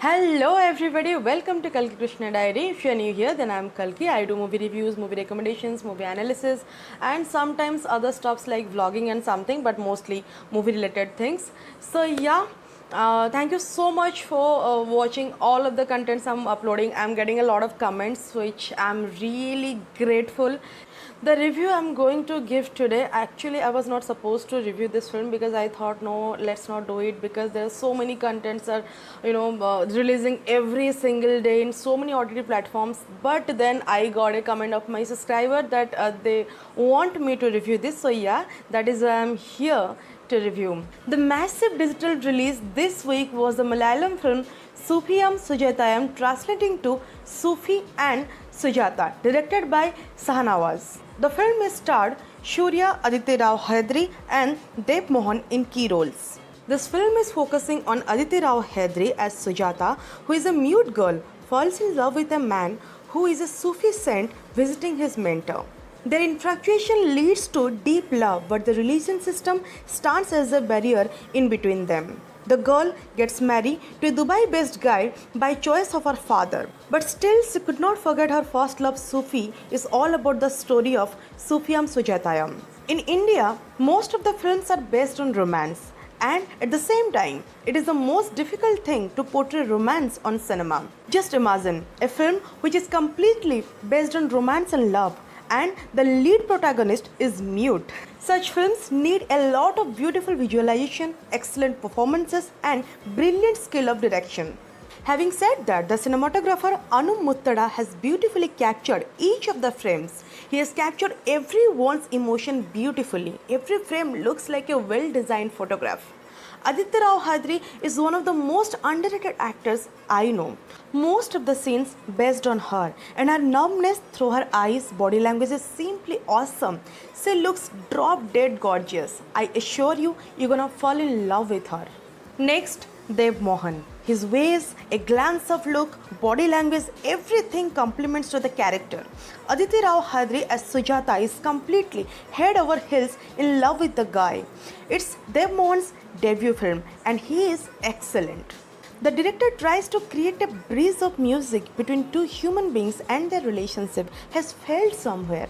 Hello everybody, welcome to Kalki Krishna Diary. If you are new here, then I am Kalki. I do movie reviews, movie recommendations, movie analysis and sometimes other stuffs like vlogging and something, but mostly movie related things. So yeah, thank you so much for watching all of the contents I'm uploading. I'm getting a lot of comments which I'm really grateful. The review I'm going to give today, actually I was not supposed to review this film because I thought no, let's not do it because there are so many contents are releasing every single day in so many OTT platforms. But then I got a comment of my subscriber that they want me to review this, so yeah, that is why I'm here to review. The massive digital release this week was the Malayalam film Sufiyam Sujatayam, translating to Sufi and Sujata, directed by Sahanawaz. The film is starred Shurya Aditya Rao Hedri and Dev Mohan in key roles. This film is focusing on Aditya Rao Hedri as Sujata, who is a mute girl, falls in love with a man who is a Sufi saint visiting his mentor. Their infatuation leads to deep love, but the religion system stands as a barrier in between them. The girl gets married to a Dubai-based guy by choice of her father. But still, she could not forget her first love. Sufi is all about the story of Sufiyam Sujatayam. In India, most of the films are based on romance. And at the same time, it is the most difficult thing to portray romance on cinema. Just imagine a film which is completely based on romance and love, and the lead protagonist is mute. Such films need a lot of beautiful visualization, excellent performances and brilliant skill of direction. Having said that, the cinematographer Anu Muttada has beautifully captured each of the frames. He has captured everyone's emotion beautifully. Every frame looks like a well-designed photograph. Aditya Rao Hedri is one of the most underrated actors I know. Most of the scenes based on her, and her numbness through her eyes, body language is simply awesome. She looks drop dead gorgeous. I assure you, you're gonna fall in love with her. Next, Dev Mohan. His ways, a glance of look, body language, everything complements to the character. Aditya Rao Hedri as Sujata is completely head over heels in love with the guy. It's Dev Mohan's debut film and he is excellent. The director tries to create a breeze of music between two human beings and their relationship has failed somewhere.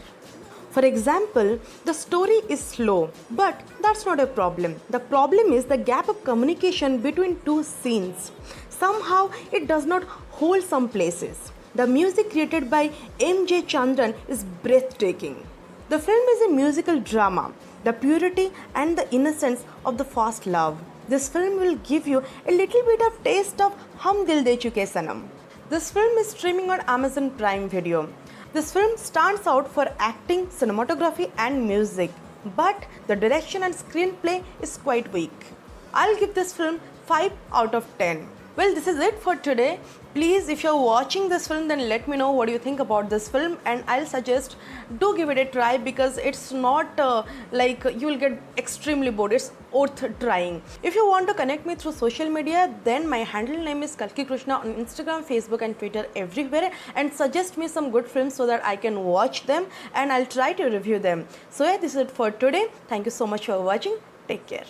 For example, the story is slow, but that's not a problem. The problem is the gap of communication between two scenes. Somehow, it does not hold some places. The music created by M.J. Chandran is breathtaking. The film is a musical drama, the purity and the innocence of the first love. This film will give you a little bit of taste of Hum Dil De Chuke Sanam. This film is streaming on Amazon Prime Video. This film stands out for acting, cinematography and music, but the direction and screenplay is quite weak. I'll give this film 5 out of 10. Well, this is it for today. Please, if you're watching this film, then let me know what you think about this film, and I'll suggest do give it a try because it's not like you'll get extremely bored. It's worth trying. If you want to connect me through social media, then my handle name is Kalki Krishna on Instagram, Facebook and Twitter, everywhere, and suggest me some good films so that I can watch them and I'll try to review them. So yeah, this is it for today. Thank you so much for watching. Take care.